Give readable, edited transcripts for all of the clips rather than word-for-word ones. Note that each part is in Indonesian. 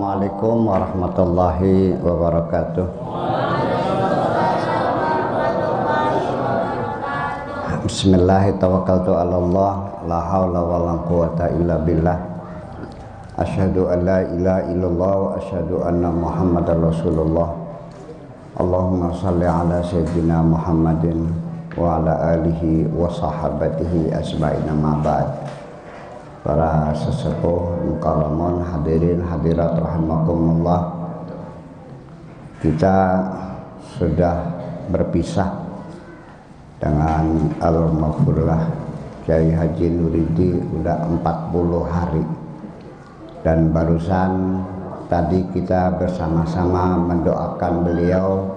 Assalamualaikum warahmatullahi wabarakatuh. Bismillahirrahmanirrahim. La haula wala quwata illa billah. Asyhadu an la ilaha illallah wa asyhadu anna Muhammadar Rasulullah. Allahumma shalli ala sayyidina Muhammadin wa ala alihi wa sahabatihi asma'ina ma ba'd. Para sesepuh, mukaramun, hadirin hadirat rahimakumullah. Kita sudah berpisah dengan Al-Maghfurlah Kiai Haji Nuridi udah 40 hari. Dan barusan tadi kita bersama-sama mendoakan beliau,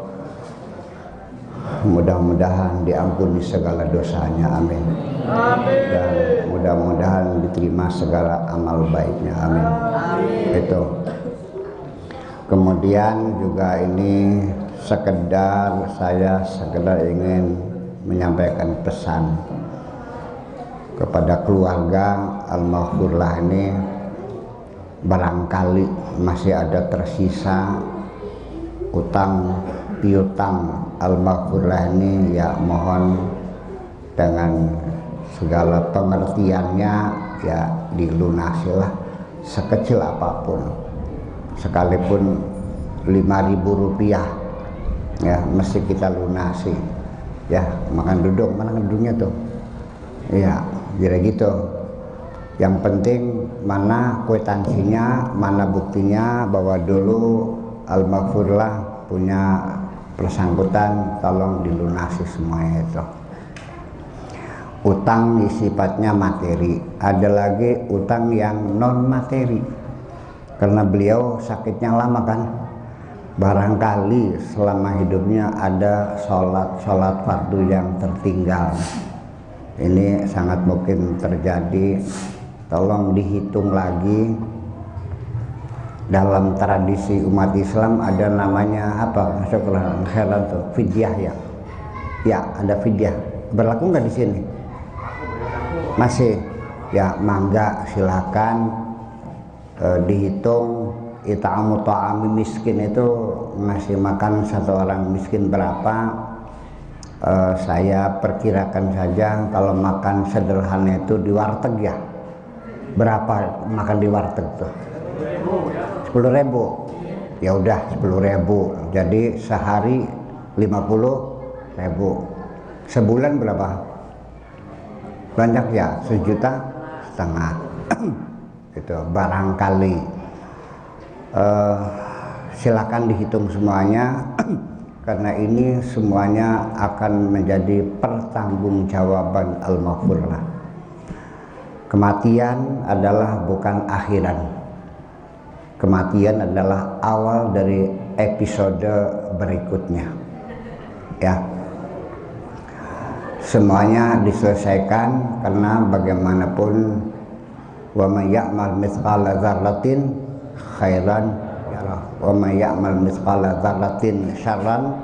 mudah-mudahan diampuni segala dosanya, amin. Dan mudah-mudahan diterima segala amal baiknya, amin. Itu. Kemudian juga ini saya sekedar ingin menyampaikan pesan kepada keluarga Al-Maghfurlah ini. Barangkali masih ada tersisa utang piutang Al-Maghfurlah ini, ya mohon dengan segala pengertiannya ya dilunasilah sekecil apapun, sekalipun 5.000 rupiah ya mesti kita lunasi ya. Makan duduk, mana duduknya tuh ya, kira gitu. Yang penting mana kwitansinya, mana buktinya bahwa dulu Al-Maghfurlah punya bersangkutan, tolong dilunasi semuanya itu. Utang sifatnya materi, ada lagi utang yang non materi. Karena beliau sakitnya lama kan, barangkali selama hidupnya ada sholat fardu yang tertinggal. Ini sangat mungkin terjadi. Tolong dihitung lagi. Dalam tradisi umat Islam ada namanya apa? Syukuran khairan tuh, fidyah ya. Ya, ada fidyah. Berlaku nggak di sini? Masih. Ya, mangga silakan dihitung. It'amu ta'ami miskin itu ngasih makan satu orang miskin berapa? Saya perkirakan saja kalau makan sederhana itu di warteg ya. Berapa makan di warteg tuh? 10.000. Ya udah 10.000. Jadi sehari 50.000. Sebulan berapa? Banyak ya, 1,5 juta. Itu barangkali. Silakan dihitung semuanya. Karena ini semuanya akan menjadi pertanggungjawaban Al-Maghfurlah. Kematian adalah bukan akhiran. Kematian adalah awal dari episode berikutnya. Ya. Semuanya diselesaikan karena bagaimanapun wa may ya'mal mithqala dzarratin khairan yarah wa may ya'mal mithqala dzarratin syarran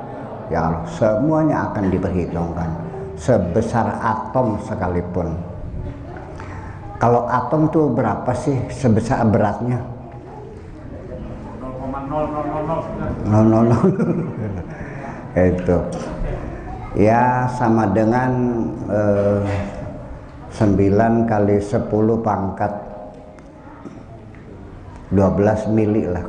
yarah. Semuanya akan diperhitungkan sebesar atom sekalipun. Kalau atom tuh berapa sih sebesar beratnya? 0,000. Itu ya sama dengan 9 kali 10 pangkat 12 mili lah.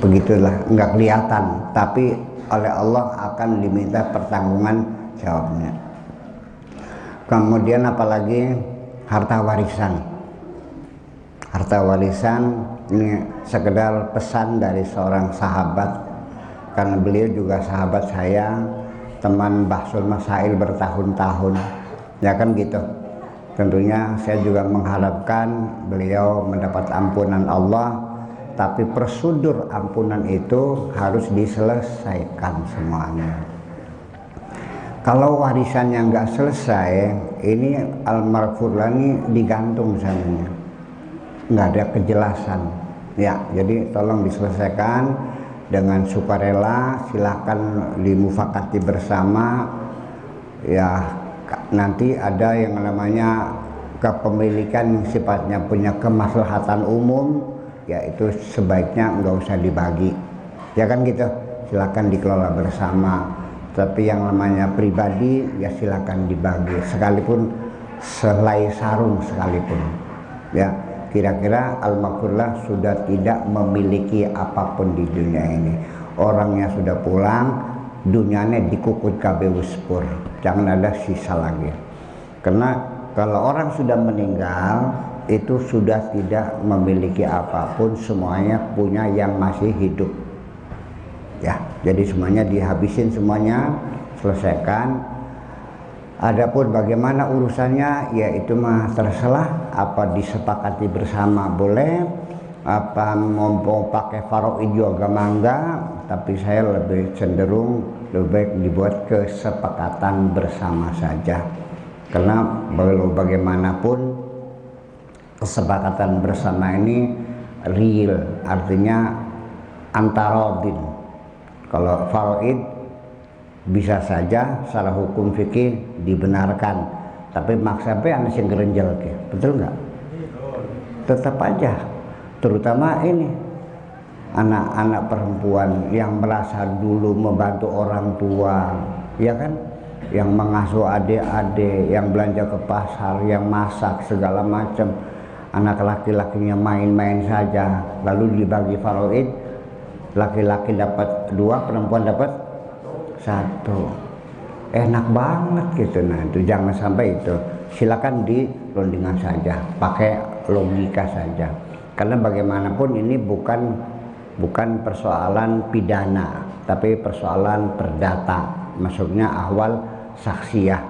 Begitulah, nggak kelihatan, tapi oleh Allah akan diminta pertanggungan jawabnya. Kemudian apalagi harta warisan. Harta warisan ini sekedar pesan dari seorang sahabat, karena beliau juga sahabat saya, teman Bahsul Masail bertahun-tahun, ya kan gitu. Tentunya saya juga mengharapkan beliau mendapat ampunan Allah, tapi prosedur ampunan itu harus diselesaikan semuanya. Kalau warisannya nggak selesai, ini Al-Maghfurlah ini digantung sananya, nggak ada kejelasan. Ya, jadi tolong diselesaikan dengan sukarela. Silahkan dimufakati bersama. Ya, nanti ada yang namanya kepemilikan yang sifatnya punya kemaslahatan umum, ya itu sebaiknya nggak usah dibagi, ya kan gitu, silakan dikelola bersama. Tapi yang namanya pribadi ya silakan dibagi, sekalipun selai sarung sekalipun. Ya, kira-kira almarhumlah sudah tidak memiliki apapun di dunia ini. Orangnya sudah pulang, dunianya dikukut kabeh spur, jangan ada sisa lagi. Karena kalau orang sudah meninggal itu sudah tidak memiliki apapun, semuanya punya yang masih hidup. Ya, jadi semuanya dihabisin, semuanya selesaikan. Adapun bagaimana urusannya, ya itu mah terserah, apa disepakati bersama boleh, apa mau pakai faraid juga mangga, tapi saya lebih cenderung lebih baik dibuat kesepakatan bersama saja. Karena bagaimanapun kesepakatan bersama ini real, artinya antarodin. Kalau faraid bisa saja secara hukum fikih dibenarkan, tapi maksudnya anak sing gerenjel, betul nggak? Tetap aja, terutama ini anak-anak perempuan yang merasa dulu membantu orang tua, ya kan, yang mengasuh adik-adik, yang belanja ke pasar, yang masak segala macam. Anak laki-lakinya main-main saja, lalu dibagi faraid, laki-laki dapat 2, perempuan dapat 1, enak banget gitu. Nah itu jangan sampai itu, silakan di rundingan saja, pakai logika saja, karena bagaimanapun ini bukan persoalan pidana, tapi persoalan perdata, maksudnya ahwal saksiyah,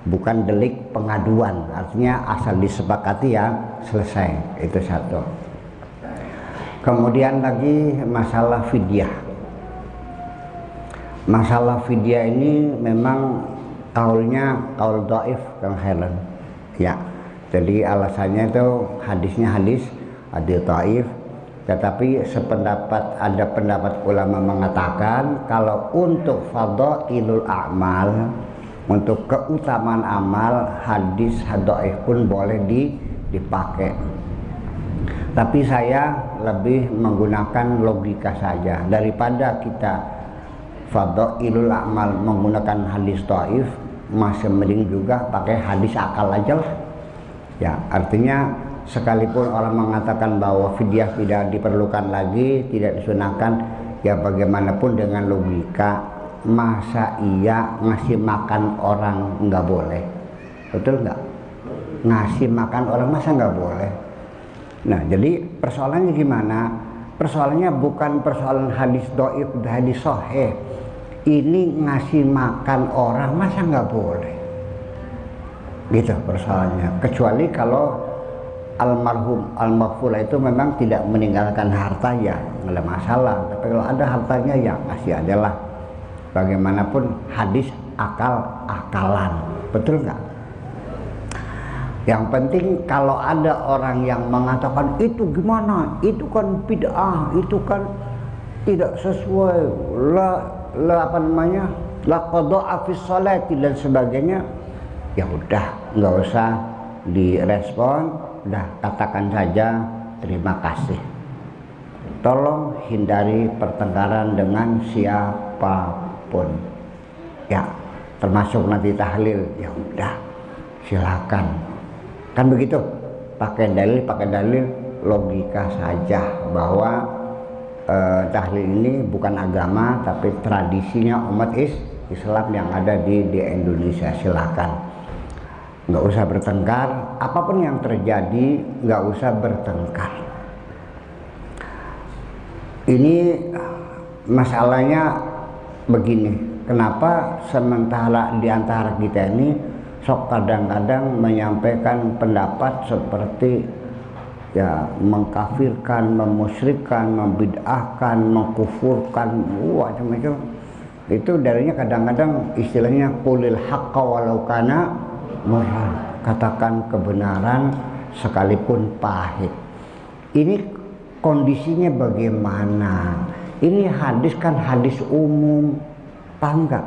bukan delik pengaduan, artinya asal disepakati ya selesai, itu satu. Kemudian lagi masalah fidyah. Masalah fidyah ini memang kaulnya kaul dhaif Kang Helen. Ya. Jadi alasannya itu hadisnya hadis dhaif, tetapi ada pendapat ulama mengatakan kalau untuk fadhailul a'mal, untuk keutamaan amal, hadis dhaif pun boleh dipakai. Tapi saya lebih menggunakan logika saja, daripada kita fadhailul a'mal menggunakan hadis dhaif, masih mending juga pakai hadis akal aja lah. Ya, artinya sekalipun orang mengatakan bahwa fidyah tidak diperlukan lagi, tidak disunahkan, ya bagaimanapun dengan logika, masa iya ngasih makan orang nggak boleh? Betul nggak? Ngasih makan orang masa nggak boleh? Nah, jadi persoalannya gimana? Persoalannya bukan persoalan hadis dhaif, hadis sahih. Ini ngasih makan orang masa nggak boleh? Gitu persoalannya. Kecuali kalau almarhum itu memang tidak meninggalkan harta, ya nggak ada masalah. Tapi kalau ada hartanya ya kasih adalah. Bagaimanapun hadis akal-akalan, betul nggak? Yang penting kalau ada orang yang mengatakan itu gimana, itu kan bid'ah, itu kan tidak sesuai, la qada'a fi sholati dan sebagainya, ya udah nggak usah direspon, udah katakan saja terima kasih. Tolong hindari pertengkaran dengan siapapun, ya termasuk nanti tahlil, ya udah silakan. Kan begitu, pakai dalil logika saja bahwa tahlil ini bukan agama tapi tradisinya umat Islam yang ada di Indonesia. Silakan, nggak usah bertengkar, apapun yang terjadi nggak usah bertengkar. Ini masalahnya begini, kenapa sementara di antara kita ini sok kadang-kadang menyampaikan pendapat seperti ya mengkafirkan, memusyrikkan, membid'ahkan, mengkufurkan, macam-macam. Itu darinya kadang-kadang istilahnya qulil haqqa walau kana murran, katakan kebenaran sekalipun pahit. Ini kondisinya bagaimana? Ini hadis kan hadis umum, paham nggak?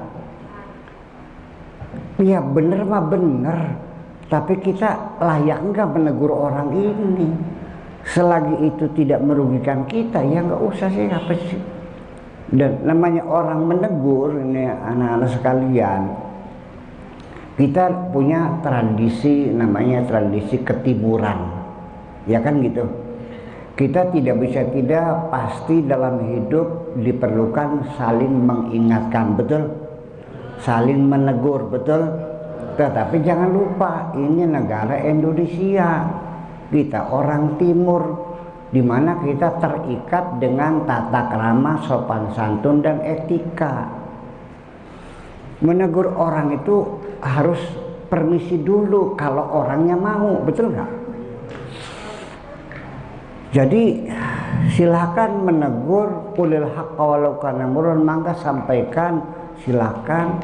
Ya bener mah bener, Tapi kita layak nggak menegur orang ini? Selagi itu tidak merugikan kita, ya nggak usah sih, apa sih? Dan namanya orang menegur ini anak-anak sekalian, kita punya tradisi namanya tradisi ketimuran, ya kan gitu. Kita tidak bisa tidak, pasti dalam hidup diperlukan saling mengingatkan, betul? Saling menegur, betul? Tetapi jangan lupa, ini negara Indonesia, kita orang timur, di mana kita terikat dengan tata krama, sopan santun, dan etika. Menegur orang itu harus permisi dulu kalau orangnya mau, betul nggak? Jadi silakan menegur, qulil haqqa walau kana murran, mangga sampaikan, silakan,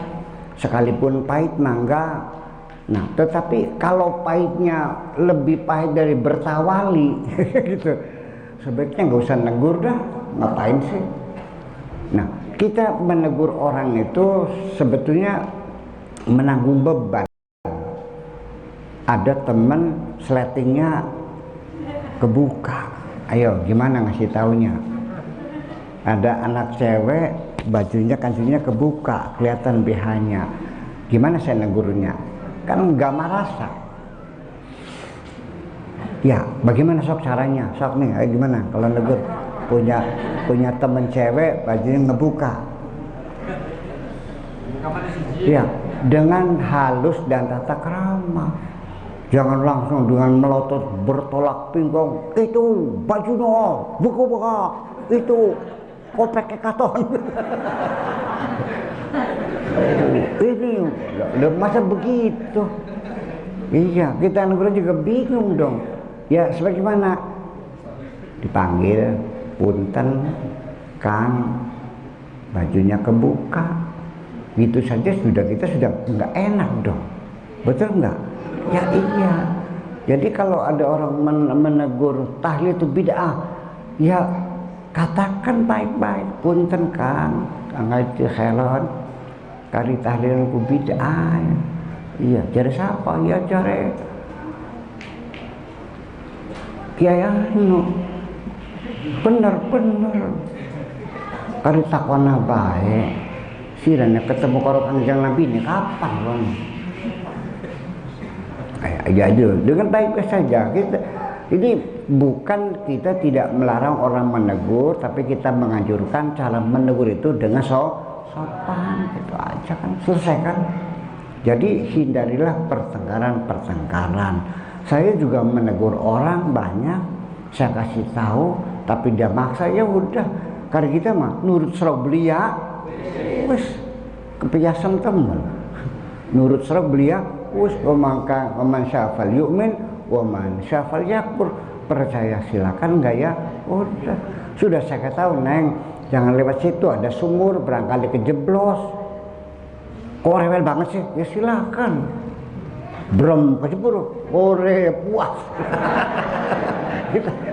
sekalipun pahit mangga. Nah, tetapi kalau pahitnya lebih pahit dari bertawali gitu, sebaiknya nggak usah negur dah, ngapain sih? Nah, kita menegur orang itu sebetulnya menanggung beban. Ada temen sletingnya kebuka, ayo gimana ngasih taunya? Ada anak cewek kancingnya kebuka, kelihatan BH-nya, gimana saya negurnya? Kan nggak merasa. Ya, bagaimana sok caranya? Sok nih, ayo gimana kalau negur? Punya temen cewek bajunya ngebuka. Ya, dengan halus dan tata krama. Jangan langsung dengan melotot bertolak pinggang. Itu bajunya buka-buka. Itu kopek katon. Ini masa begitu? Iya, kita negara juga bingung dong. Ya, sebagaimana dipanggil, punten, Kang, bajunya kebuka. Gitu saja kita sudah nggak enak dong, betul nggak? Ya iya. Jadi kalau ada orang menegur tahlil itu bid'ah, ya katakan baik-baik, punten Kang, ngaji khelon, kari tahlil ku bid'ah. Iya, jare siapa? Ya jare Kiai anu. Bener. Kari takwana bae. Siranya ketemu karo Kanjeng Nabi ini kapan bang? Ya dengan baik saja. Ini bukan kita tidak melarang orang menegur, tapi kita menganjurkan cara menegur itu dengan sopan, itu aja kan, selesai kan. Jadi hindarilah pertengkaran. Saya juga menegur orang banyak, saya kasih tahu, tapi dia maksa, ya udah. Karena kita mah nurut serok belia, wes kebiasaan temen. Nurut serok belia, wes waman syafal yu'min, waman syafal yakfur. Percaya silakan, enggak ya? Udah. Sudah saya tahu, Neng, jangan lewat situ, ada sumur, barangkali kejeblos. Kok rewel banget sih? Ya silakan. Brem kejebur, ore puas.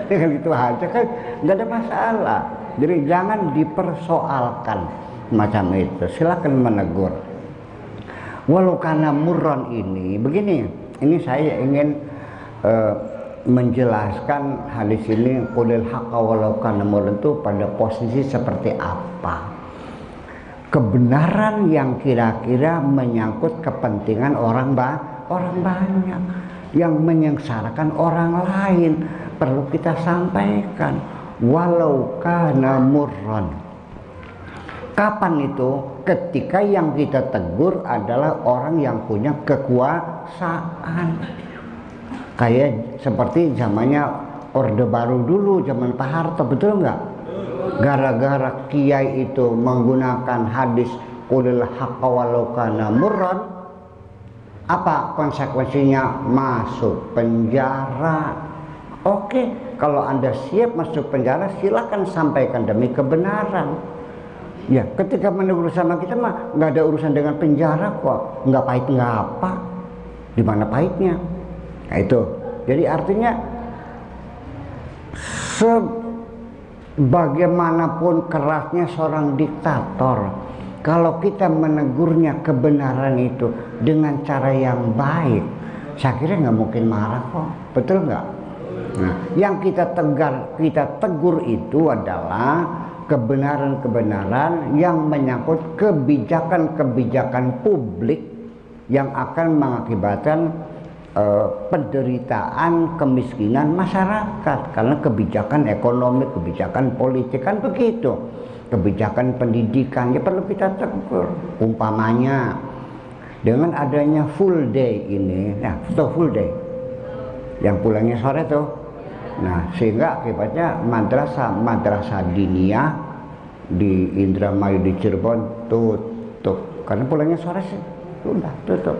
Dengan gitu aja kan nggak ada masalah. Jadi jangan dipersoalkan macam itu. Silakan menegur. Walau karena murron ini, begini. Ini saya ingin menjelaskan hadis ini, qulil haqqa walau kana murran, itu pada posisi seperti apa? Kebenaran yang kira-kira menyangkut kepentingan orang banyak, yang menyengsarakan orang lain, perlu kita sampaikan walau kana murran. Kapan itu? Ketika yang kita tegur adalah orang yang punya kekuasaan, kayak seperti zamannya Orde Baru dulu, zaman Pak Harto, betul nggak? Gara-gara kiai itu menggunakan hadis qulil haqqa walau kana murran, apa konsekuensinya? Masuk penjara. Oke, kalau Anda siap masuk penjara, silakan sampaikan demi kebenaran. Ya, ketika menegur sama kita mah nggak ada urusan dengan penjara kok, nggak pahit nggak apa, di mana pahitnya? Nah itu, jadi artinya bagaimanapun kerasnya seorang diktator, kalau kita menegurnya kebenaran itu dengan cara yang baik, Saya kira nggak mungkin marah kok, betul nggak? Nah, yang kita tegur itu adalah kebenaran-kebenaran yang menyangkut kebijakan-kebijakan publik yang akan mengakibatkan penderitaan, kemiskinan masyarakat. Karena kebijakan ekonomi, kebijakan politik kan begitu. Kebijakan pendidikan ya perlu kita tegur. Umpamanya dengan adanya full day ini, nah full day, yang pulangnya sore tuh. Nah, sehingga akibatnya madrasah diniyah di Indramayu di Cirebon tutup karena pulangnya sore sih, sudah tutup.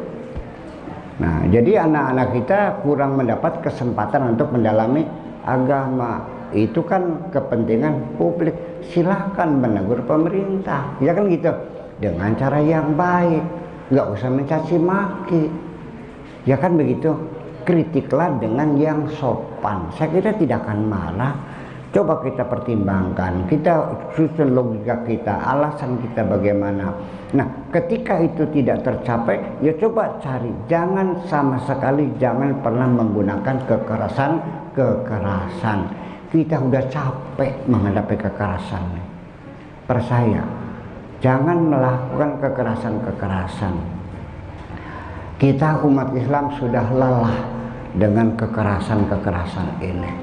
Nah, jadi anak-anak kita kurang mendapat kesempatan untuk mendalami agama. Itu kan kepentingan publik. Silahkan menegur pemerintah, ya kan gitu, dengan cara yang baik, nggak usah mencaci maki, ya kan begitu. Kritiklah dengan yang sopan. Saya kira tidak akan marah. Coba kita pertimbangkan, kita susun logika kita, alasan kita bagaimana. Nah, ketika itu tidak tercapai, ya coba cari. Jangan sama sekali, jangan pernah menggunakan kekerasan. Kita udah capek menghadapi kekerasan. Percaya, jangan melakukan kekerasan. Kita umat Islam sudah lelah dengan kekerasan ini.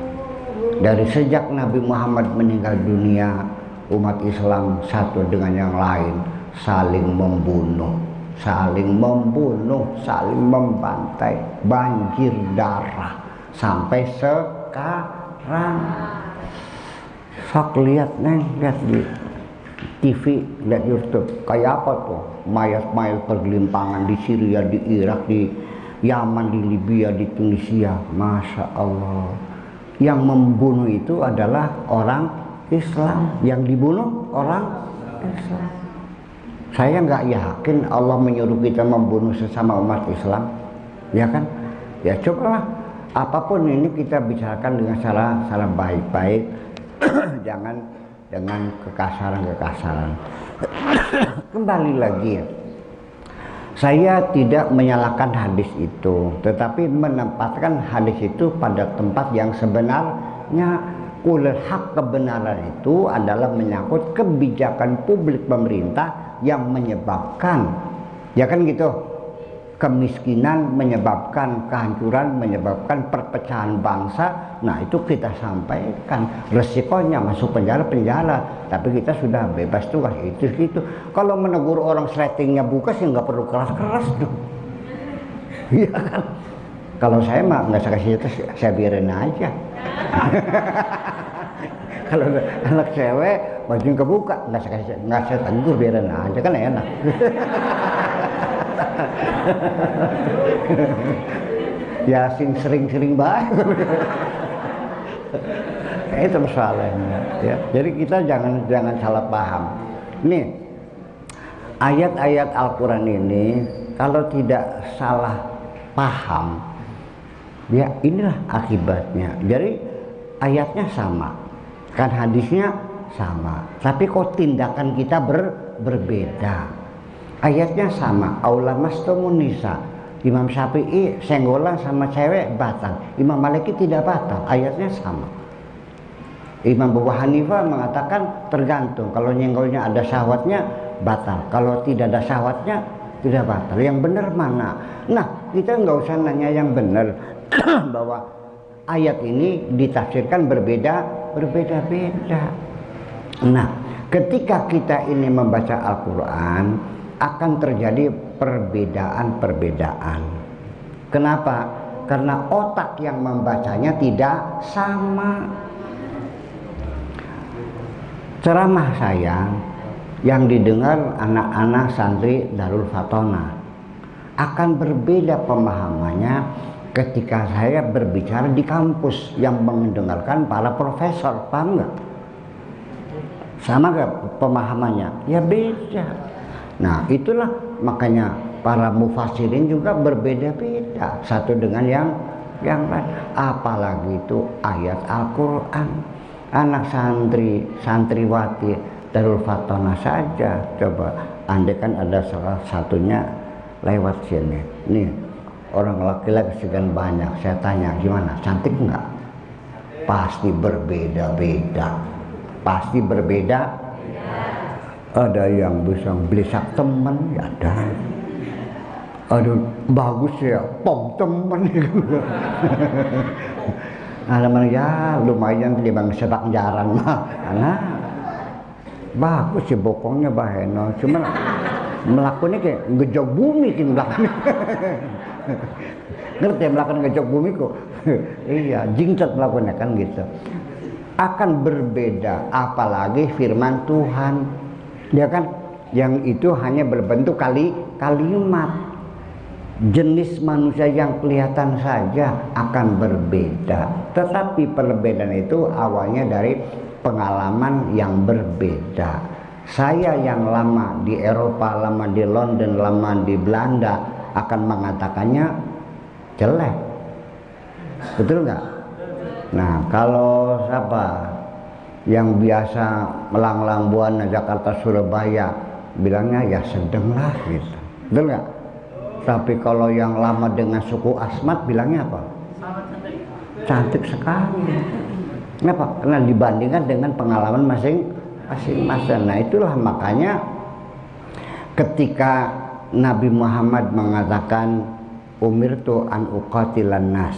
Dari sejak Nabi Muhammad meninggal dunia, umat Islam satu dengan yang lain saling membunuh, saling membantai, banjir darah sampai sekarang. Sok lihat di TV, lihat YouTube, kayak apa tuh mayat-mayat bergelimpangan di Syria, di Irak, di Yaman, di Libya, di Tunisia. Masya Allah. Yang membunuh itu adalah orang Islam, yang dibunuh orang Islam. Saya nggak yakin Allah menyuruh kita membunuh sesama umat Islam, ya kan? Ya cobalah, apapun ini kita bicarakan dengan cara baik-baik, jangan dengan kekasaran. Kembali lagi, saya tidak menyalahkan hadis itu, tetapi menempatkan hadis itu pada tempat yang sebenarnya. Ulul hak, kebenaran itu adalah menyangkut kebijakan publik pemerintah yang menyebabkan, ya kan gitu, kemiskinan, menyebabkan kehancuran, menyebabkan perpecahan bangsa. Nah, itu kita sampaikan resikonya masuk penjara, tapi kita sudah bebas tugas itu gitu. Kalau menegur orang sletingnya buka sih nggak perlu keras dong. Iya kan? Kalau saya mah nggak saya kasih itu, saya biarin aja. Kalau anak cewek baju kebuka nggak saya tegur, biarin aja kan enak. Ya sering-sering baik. Itu persoalannya ya. Jadi kita jangan salah paham. Nih, ayat-ayat Al-Quran ini kalau tidak salah paham, ya inilah akibatnya. Jadi ayatnya sama, kan hadisnya sama, tapi kok tindakan kita berbeda. Ayatnya sama, aulamastumun nisa. Imam Syafi'i senggolan sama cewek batal, Imam Maliki tidak batal, ayatnya sama. Imam Abu Hanifah mengatakan tergantung, kalau nyenggolnya ada syahwatnya batal, kalau tidak ada syahwatnya tidak batal. Yang benar mana? Nah, kita nggak usah nanya yang benar bahwa ayat ini ditafsirkan berbeda-beda. Nah, ketika kita ini membaca Al-Quran akan terjadi perbedaan. Kenapa? Karena otak yang membacanya tidak sama. Ceramah saya yang didengar anak-anak santri Darul Fatona akan berbeda pemahamannya ketika saya berbicara di kampus yang mendengarkan para profesor. Paham nggak? Sama nggak pemahamannya? Ya beda. Nah, itulah makanya para mufassirin juga berbeda-beda satu dengan yang lain. Apalagi itu ayat Al-Quran. Anak santriwati Darul Fatona saja, coba andai kan ada salah satunya lewat sini nih, orang laki-laki sekian banyak. Saya tanya, gimana, cantik nggak? Pasti berbeda-beda. Pasti berbeda. Ada yang bisa belisak temen, ya ada. Ada bagus ya, pom temen. Nah, teman ya lumayan di bang sepak jarang mah. Nah, bagus sih bokongnya baheno, cuman melakukannya kayak ngejog bumi kan melakukannya. Ngerti melakukan ngejog bumi kok. Iya, jingcet melakukannya kan gitu. Akan berbeda, apalagi firman Tuhan. Dia kan yang itu hanya berbentuk kalimat. Jenis manusia yang kelihatan saja akan berbeda. Tetapi perbedaan itu awalnya dari pengalaman yang berbeda. Saya yang lama di Eropa, lama di London, lama di Belanda akan mengatakannya jelek. Betul nggak? Nah, kalau siapa yang biasa melanglang buana Jakarta Surabaya bilangnya ya sedang lah gitu. Betul nggak? Tapi kalau yang lama dengan suku Asmat bilangnya apa? Cantik sekali. Kenapa? Karena dibandingkan dengan pengalaman masing-masing. Nah, itulah makanya ketika Nabi Muhammad mengatakan umirtu an uqatilan nas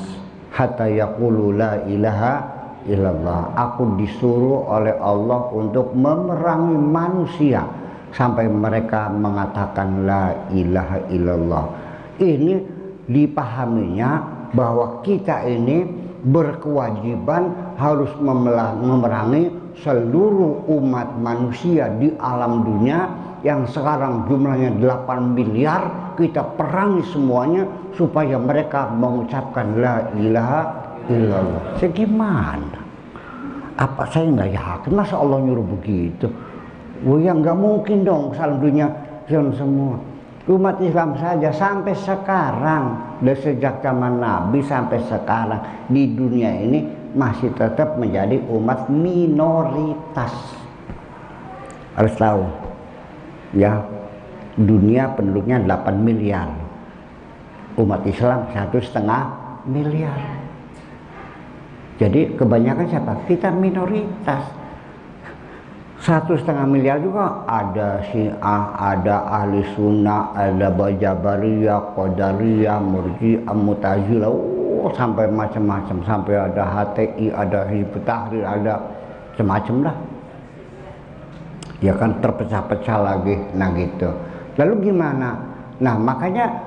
hatta yaqulu la ilaha illallah. Aku disuruh oleh Allah untuk memerangi manusia sampai mereka mengatakan la ilaha illallah. Ini dipahaminya bahwa kita ini berkewajiban harus memerangi seluruh umat manusia di alam dunia yang sekarang jumlahnya 8 miliar. Kita perangi semuanya supaya mereka mengucapkan la ilaha illallah. Segimana? Apa saya nggak yakin masa Allah nyuruh begitu? Oh ya nggak mungkin dong salah dunia semua. Umat Islam saja sampai sekarang, dari sejak zaman Nabi sampai sekarang di dunia ini masih tetap menjadi umat minoritas. Harus tahu, ya dunia penduduknya 8 miliar, umat Islam 1,5 miliar. Jadi kebanyakan siapa? Kita minoritas. 1,5 miliar juga ada Syiah, ada Ahli Sunnah, ada Jabariyah, Qadariyah, Murji'ah, Mu'tazilah, sampai macam-macam, sampai ada HTI, ada Hizbut Tahrir, ada semacam lah. Ya kan terpecah-pecah lagi, nah gitu. Lalu gimana? Nah makanya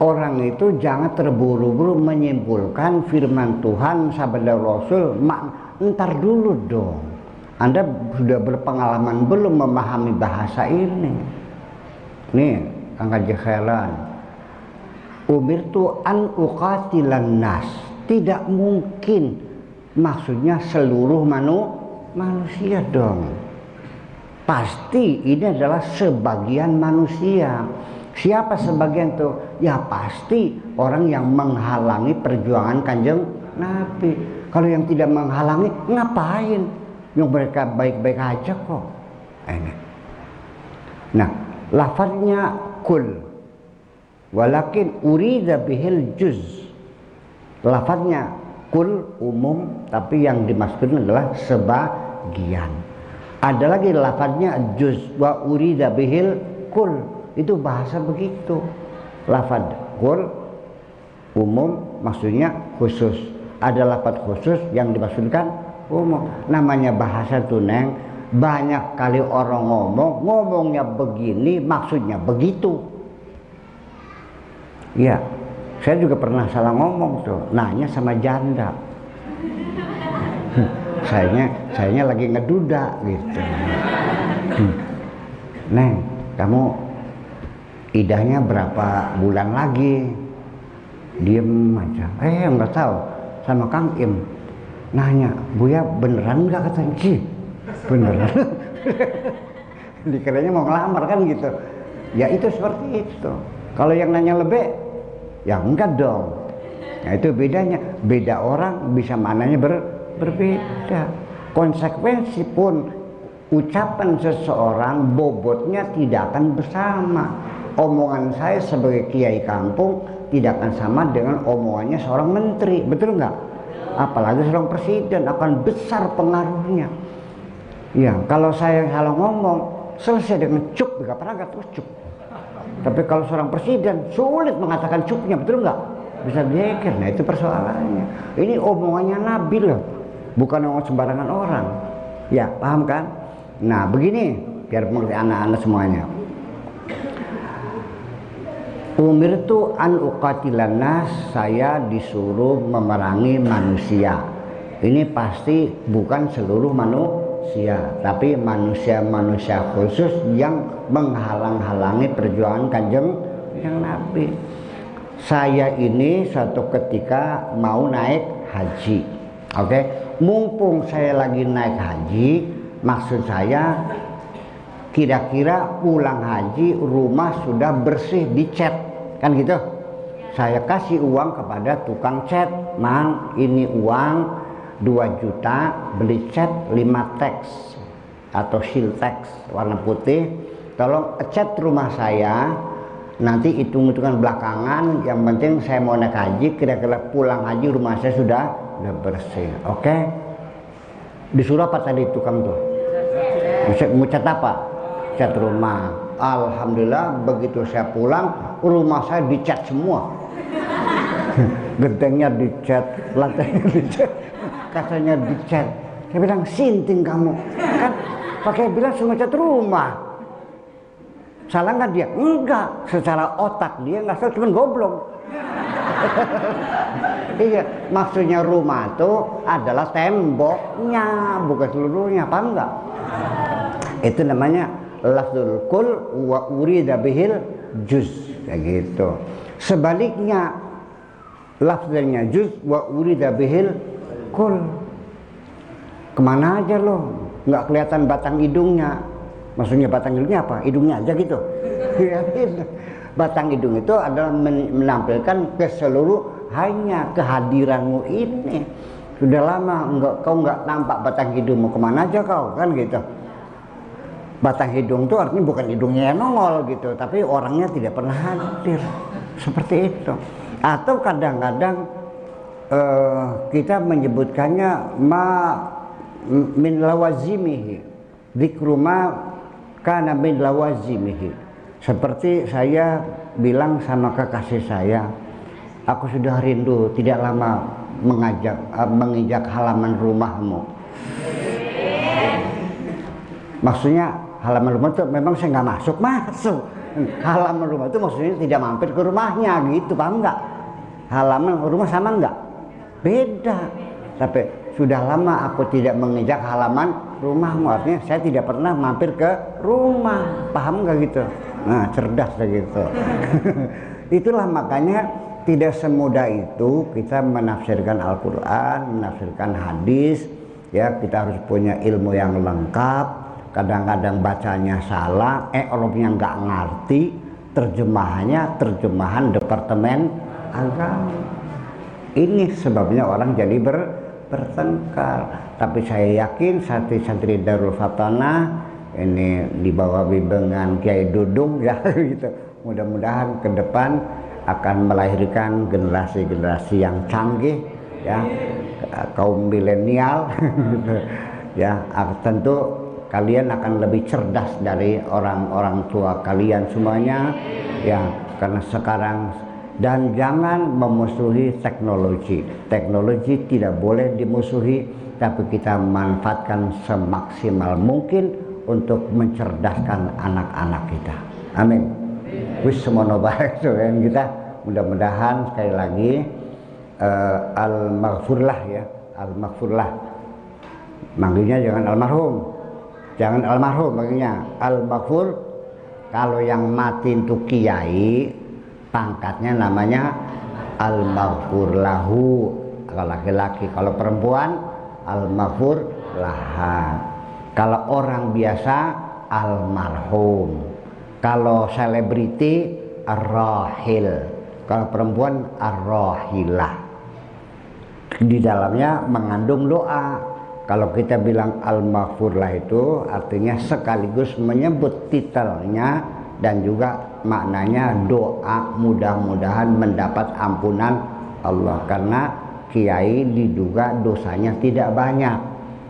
orang itu jangan terburu-buru menyimpulkan firman Tuhan, sabda Rasul, entar dulu dong. Anda sudah berpengalaman belum memahami bahasa ini? Nih, Kang Haji Khairan. Umirtu an uqatilan nas. Tidak mungkin maksudnya seluruh manusia dong. Pasti ini adalah sebagian manusia. Siapa sebagian itu? Ya pasti orang yang menghalangi perjuangan Kanjeng Nabi. Kalau yang tidak menghalangi, ngapain? Yang mereka baik-baik aja kok. Nah, lafaznya kul, walakin urida bihil juz. Lafaznya kul umum, tapi yang dimaksudkan adalah sebagian. Ada lagi lafaznya juz, wa urida bihil kul. Itu bahasa begitu. Lafaz kul umum maksudnya khusus. Ada lafaz khusus yang dimaksudkan umum. Namanya bahasa tuh Neng, banyak kali orang ngomongnya begini maksudnya begitu. Iya, saya juga pernah salah ngomong tuh, nanya sama janda. Sayanya lagi ngeduda gitu. Neng, kamu idahnya berapa bulan lagi? Diem aja. Nggak tahu. Sama Kang Im nanya, Buya beneran nggak katanya? Sih, beneran. Dikiranya mau ngelamar kan gitu. Ya itu seperti itu. Kalau yang nanya lebih, ya enggak dong. Nah itu bedanya. Beda orang bisa maknanya berbeda. Konsekuensi pun ucapan seseorang bobotnya tidak akan bersama. Omongan saya sebagai kiai kampung tidak akan sama dengan omongannya seorang menteri, betul nggak? Apalagi seorang presiden, akan besar pengaruhnya. Ya, kalau saya salah ngomong, selesai dengan cuk, gak terus cuk. Tapi kalau seorang presiden sulit mengatakan cuknya, betul nggak? Bisa geger. Nah itu persoalannya. Ini omongannya Nabi loh, bukan omong sembarangan orang. Ya, paham kan? Nah begini, biar mengerti anak-anak semuanya. Umirtu an uqatilan nas, saya disuruh memerangi manusia. Ini pasti bukan seluruh manusia, tapi manusia-manusia khusus yang menghalang-halangi perjuangan Kanjeng yang Nabi. Saya ini suatu ketika mau naik haji. Oke, mumpung saya lagi naik haji, maksud saya kira-kira pulang haji rumah sudah bersih dicat, kan gitu. Saya kasih uang kepada tukang cat, Mang, ini uang 2 juta beli cat 5 teks atau siltex warna putih, tolong cat rumah saya, nanti hitung-hitungan belakangan, yang penting saya mau naik haji, kira-kira pulang haji rumah saya sudah bersih. Oke, disuruh apa tadi tukang tuh? Mau cat apa? Cat rumah. Alhamdulillah begitu saya pulang, rumah saya dicat semua. Gentengnya dicat, lantainya dicat, kacanya dicat. Saya bilang, sinting kamu, kan pakai bilang semua cat rumah. Salah nggak dia? Enggak, secara otak dia nggak salah, cuma goblok. Iya, maksudnya rumah itu adalah temboknya, bukan seluruhnya, paham nggak? Itu namanya lafzul kul wa urida bihil juz, kayak gitu. Sebaliknya lafznya juz wa urida bihil kul. Kemana aja lo? Nggak kelihatan batang hidungnya. Maksudnya batang hidungnya apa? Hidungnya aja gitu. Batang hidung itu adalah menampilkan keseluruhannya kehadiranmu ini. Sudah lama kau nggak nampak batang hidungmu, kemana aja kau, kan gitu. Batang hidung itu artinya bukan hidungnya yang nongol gitu, tapi orangnya tidak pernah hadir, seperti itu. Atau kadang-kadang kita menyebutkannya ma min lawazimihi, dzikru ma kana min lawazimihi. Seperti saya bilang sama kekasih saya, aku sudah rindu tidak lama menginjak halaman rumahmu. Maksudnya halaman rumah itu memang saya nggak masuk. Halaman rumah itu maksudnya tidak mampir ke rumahnya gitu, paham nggak? Halaman rumah sama nggak? Beda. Tapi sudah lama aku tidak menginjak halaman rumahmu, artinya saya tidak pernah mampir ke rumah, paham nggak gitu? Nah, cerdas kayak gitu. Itulah makanya tidak semudah itu kita menafsirkan Al-Quran, menafsirkan hadis. Ya, kita harus punya ilmu yang lengkap. Kadang-kadang bacanya salah, Arabnya nggak ngerti, terjemahannya terjemahan Departemen Agama. Ini sebabnya orang jadi bertengkar. Tapi saya yakin santri-santri Darul Fatanah ini di bawah bimbingan Kiai Dudung ya gitu. Mudah-mudahan ke depan akan melahirkan generasi-generasi yang canggih ya, kaum milenial ya. Tentu kalian akan lebih cerdas dari orang-orang tua kalian semuanya ya, karena sekarang. Dan jangan memusuhi teknologi. Teknologi tidak boleh dimusuhi, tapi kita manfaatkan semaksimal mungkin untuk mencerdaskan anak-anak kita. Amin. Wis semono baik soalnya kita. Mudah-mudahan sekali lagi al-maghfurlah ya, al-maghfurlah. Manggilnya jangan almarhum. Jangan almarhum manggilnya al-maghfur. Kalau yang mati itu kiai, pangkatnya namanya al-maghfur lahu kalau laki-laki. Kalau perempuan al-maghfur laha. Kalau orang biasa almarhum. Kalau selebriti ar-rahil. Kalau perempuan ar-rahilah. Di dalamnya mengandung doa. Kalau kita bilang al-maghfur lah itu artinya sekaligus menyebut titelnya dan juga maknanya doa mudah-mudahan mendapat ampunan Allah, karena kiai diduga dosanya tidak banyak,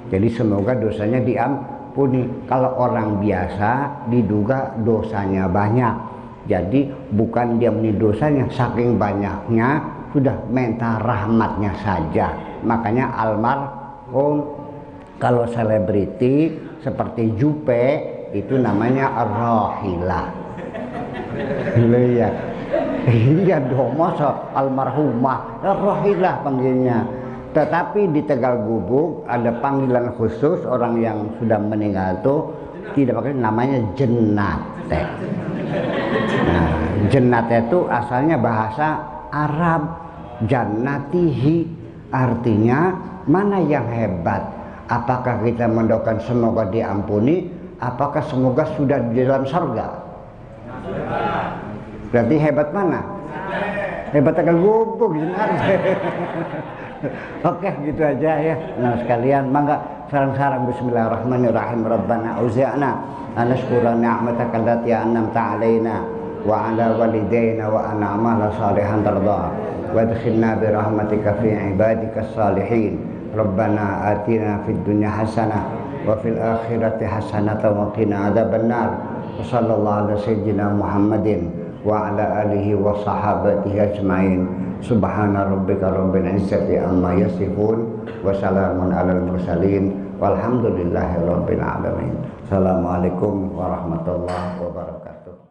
jadi semoga dosanya diampuni. Kalau orang biasa diduga dosanya banyak, jadi bukan dia meni dosanya, saking banyaknya sudah minta rahmatnya saja. Makanya almarhum kalau selebriti seperti Jupe itu namanya Rohilah. Iya, iya dong, masa almarhumah Rohilah panggilnya. Tetapi di Tegal Gubuk ada panggilan khusus orang yang sudah meninggal itu tidak pakai, namanya Jennate. Nah, Jennate itu asalnya bahasa Arab, jannatihi, artinya mana yang hebat, apakah kita mendoakan semoga diampuni, apakah semoga sudah di dalam surga. Berarti hebat mana? Hebat Tegal Gubuk Jennate. Oke, gitu aja ya. Nah sekalian, mangga sarang-sarang bismillahirrahmanirrahim. Rabbana auzi'na an nashkura ni'mataka allati an'amta 'alaina wa 'ala walidayna wa an na'mala salihan tarda wa adkhilna bi rahmatika fi ibadikas salihin. Rabbana atina fid dunya hasanah wa fil akhirati hasanah wa qina adzabannar. Wa sallallahu ala sayyidina Muhammadin wa ala alihi wa sahabatihi ajmain. Subhana rabbika rabbil izzati amma yasifun wa salamun alal mursalin walhamdulillahi rabbil alamin. Assalamualaikum warahmatullahi wabarakatuh.